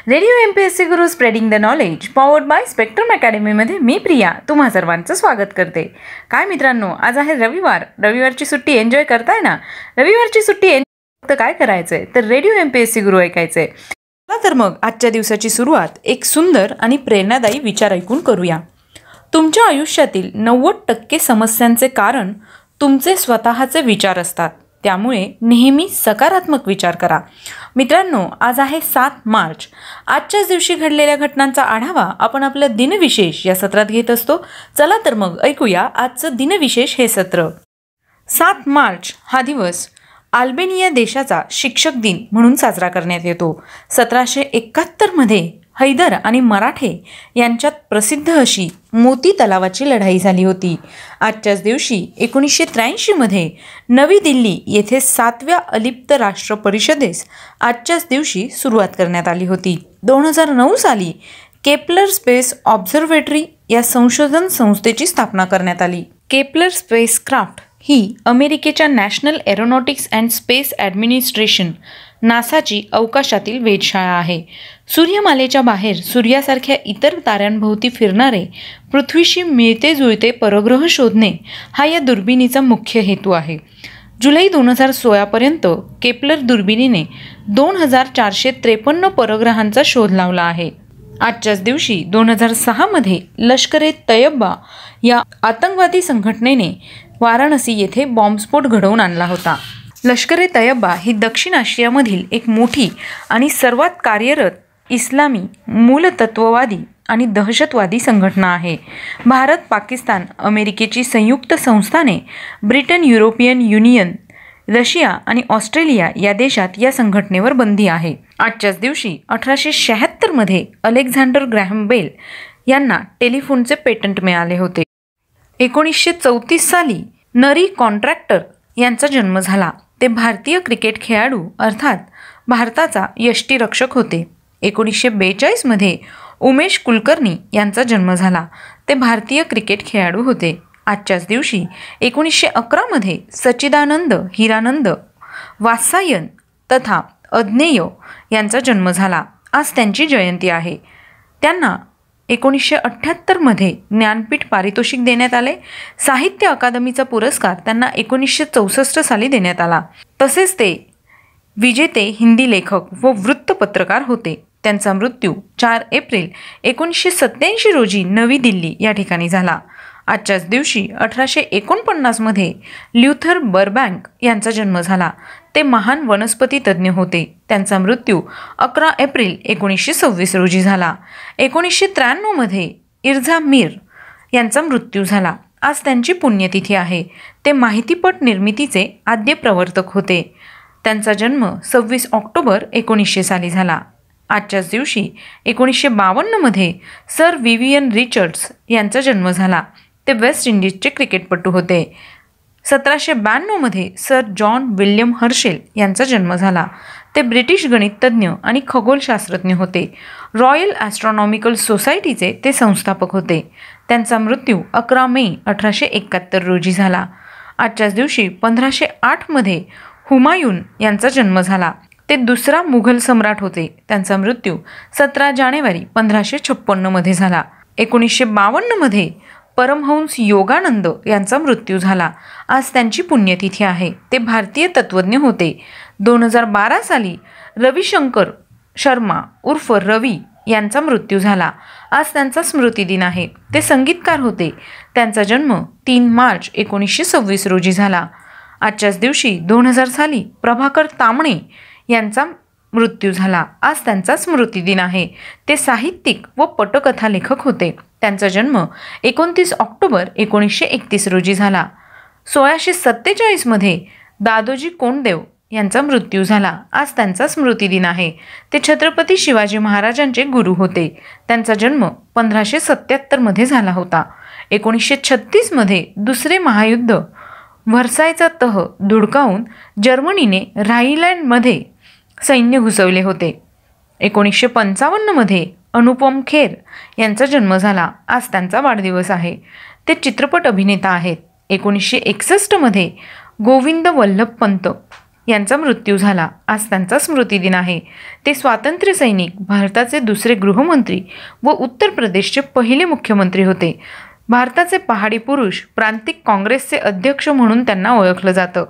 Radio MPSC Guru spreading the knowledge powered by Spectrum अकॅडमीमध्ये मी प्रिया तुम्हा सर्वांचं स्वागत करते. काय मित्रांनो, आज आहे रविवार. रविवारची सुट्टी एन्जॉय करताय ना? रविवारची सुट्टी फक्त काय करायचंय तर रेडिओ MPSC गुरु ऐकायचंय. चला तर मग आजच्या दिवसाची सुरुवात एक सुंदर आणि प्रेरणादायी विचार ऐकून करूया. तुमच्या आयुष्यातील 90% समस्यांचे कारण तुमचे स्वतःचे विचार असतात. त्यामुळे नेहमी सकारात्मक विचार करा. मित्रांनो, आज आहे 7 मार्च. आजच्याच दिवशी घडलेल्या घटनांचा आढावा आपण आपल्या दिनविशेष या सत्रात घेत असतो. चला तर मग ऐकूया आजचं दिनविशेष हे सत्र. 7 मार्च हा दिवस अल्बेनिया देशाचा शिक्षक दिन म्हणून साजरा करण्यात येतो. 1771 मध्ये हैदर आणि मराठे यांच्यात प्रसिद्ध अशी मोती तलावाची लढाई झाली होती. आजच्याच दिवशी 1983 मध्ये नवी दिल्ली येथे 7व्या अलिप्त राष्ट्र परिषदेस आजच्याच दिवशी सुरुवात करण्यात आली होती. 2009 साली केपलर स्पेस ऑब्झर्वेटरी या संशोधन संस्थेची स्थापना करण्यात आली. केपलर स्पेसक्राफ्ट ही अमेरिकेच्या National Aeronautics and Space Administration नासाची अवकाशातील वेधशाळा आहे. सूर्यमालेच्या बाहेर सूर्यासारख्या इतर ताऱ्यांभोवती फिरणारे पृथ्वीशी मिळते जुळते परग्रह शोधणे हा या दुर्बिणीचा मुख्य हेतू आहे. जुलै 2016पर्यंत केपलर दुर्बिणीने 2453 परग्रहांचा शोध लावला आहे. आजच्याच दिवशी 2006 मध्ये लष्कर-ए-तैयबा या आतंकवादी संघटनेने वाराणसी येथे बॉम्बस्फोट घडवून आणला होता. लष्कर-ए-तैयबा ही दक्षिण आशियामधील एक मोठी आणि सर्वात कार्यरत इस्लामी मूलतत्ववादी आणि दहशतवादी संघटना आहे. भारत, पाकिस्तान, अमेरिकेची संयुक्त संस्थाने, ब्रिटन, युरोपियन युनियन, रशिया आणि ऑस्ट्रेलिया या देशात या संघटनेवर बंदी आहे. आजच्याच दिवशी 1876 मध्ये अलेक्झांडर ग्रॅहम बेल यांना टेलिफोनचे पेटंट मिळाले होते. 1934 साली नरी कॉन्ट्रॅक्टर यांचा जन्म झाला. ते भारतीय क्रिकेट खेळाडू अर्थात भारताचा यष्टिरक्षक होते. 1942 मध्ये उमेश कुलकर्णी यांचा जन्म झाला. ते भारतीय क्रिकेट खेळाडू होते. आजच्याच दिवशी 1911 मध्ये सच्चिदानंद हिरानंद वात्सायन तथा अज्ञेय यांचा जन्म झाला. आज त्यांची जयंती आहे. त्यांना 1978 मध्ये ज्ञानपीठ पारितोषिक देण्यात आले. साहित्य अकादमीचा पुरस्कार त्यांना 1964 साली देण्यात आला. तसेच ते विजेते हिंदी लेखक व वृत्तपत्रकार होते. त्यांचा मृत्यू 4 एप्रिल 1987 रोजी नवी दिल्ली या ठिकाणी झाला. आजच्याच दिवशी 1849 मध्ये ल्युथर बर्बँक यांचा जन्म झाला. ते महान वनस्पती तज्ज्ञ होते. त्यांचा मृत्यू 11 एप्रिल 1926 रोजी झाला. 1993 मध्ये इर्झा मीर यांचा मृत्यू झाला. आज त्यांची पुण्यतिथी आहे. ते माहितीपट निर्मितीचे आद्य प्रवर्तक होते. त्यांचा जन्म 26 ऑक्टोबर 1900 साली झाला. आजच्याच दिवशी 1952 मध्ये सर विवियन रिचर्ड्स यांचा जन्म झाला. ते वेस्ट इंडिजचे क्रिकेटपटू होते. 1792 मध्ये सर जॉन विल्यम हर्शेल यांचा जन्म झाला. ते ब्रिटिश गणिततज्ञ आणि खगोलशास्त्रज्ञ होते. रॉयल ॲस्ट्रॉनॉमिकल सोसायटीचे ते संस्थापक होते. त्यांचा मृत्यू 11 मे 1871 रोजी झाला. आजच्याच दिवशी 1508 मध्ये हुमायून यांचा जन्म झाला. ते दुसरा मुघल सम्राट होते. त्यांचा मृत्यू 17 जानेवारी 1556 मध्ये झाला. 1952 मध्ये परमहंस योगानंद यांचा मृत्यू झाला. आज त्यांची पुण्यतिथी आहे. ते भारतीय तत्त्वज्ञ होते. 2012 साली रविशंकर शर्मा उर्फ रवी यांचा मृत्यू झाला. आज त्यांचा स्मृतिदिन आहे. ते संगीतकार होते. त्यांचा जन्म 3 मार्च 1926 रोजी झाला. आजच्याच दिवशी 2000 साली प्रभाकर तांबणे यांचा मृत्यू झाला. आज त्यांचा स्मृतिदिन आहे. ते साहित्यिक व पटकथा लेखक होते. त्यांचा जन्म 29 ऑक्टोबर 1931 रोजी झाला. 1647 मध्ये दादोजी कोंडदेव यांचा मृत्यू झाला. आज त्यांचा स्मृतिदिन आहे. ते छत्रपती शिवाजी महाराजांचे गुरु होते. त्यांचा जन्म 1577 मध्ये झाला होता. 1936 मध्ये दुसरे महायुद्ध व्हर्सायचा तह धुडकावून जर्मनीने राहिलँडमध्ये सैन्य घुसवले होते. 1955 मध्ये अनुपम खेर यांचा जन्म झाला. आज त्यांचा वाढदिवस आहे. ते चित्रपट अभिनेता आहेत. 1961 मध्ये गोविंद वल्लभ पंत यांचा मृत्यू झाला. आज त्यांचा स्मृतिदिन आहे. ते स्वातंत्र्य सैनिक, भारताचे दुसरे गृहमंत्री व उत्तर प्रदेशचे पहिले मुख्यमंत्री होते. भारताचे पहाडी पुरुष, प्रांतिक काँग्रेसचे अध्यक्ष म्हणून त्यांना ओळखलं जातं.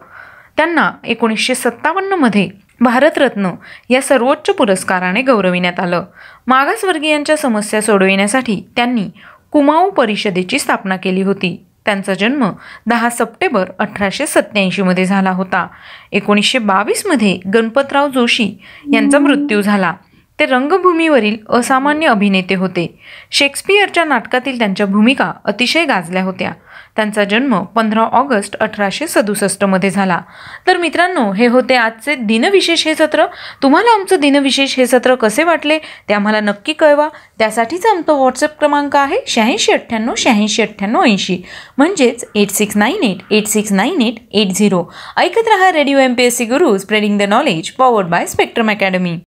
त्यांना 1957मध्ये भारतरत्न या सर्वोच्च पुरस्काराने गौरविण्यात आलं. मागासवर्गीयांच्या समस्या सोडविण्यासाठी त्यांनी कुमाऊ परिषदेची स्थापना केली होती. त्यांचा जन्म 10 सप्टेंबर 1887 झाला होता. 1922मध्ये गणपतराव जोशी यांचा मृत्यू झाला. ते रंगभूमीवरील असामान्य अभिनेते होते. शेक्सपियरच्या नाटकातील त्यांच्या भूमिका अतिशय गाजल्या होत्या. त्यांचा जन्म 15 ऑगस्ट 1867 झाला. तर मित्रांनो, हे होते आजचे दिनविशेष हे सत्र. तुम्हाला आमचं दिनविशेष हे सत्र कसे वाटले ते आम्हाला नक्की कळवा. त्यासाठीच आमचा व्हॉट्सअप क्रमांक आहे 8698 म्हणजेच 8698869880. ऐकत रहा radio MPSC Guru, spreading the knowledge, powered by spectrum academy.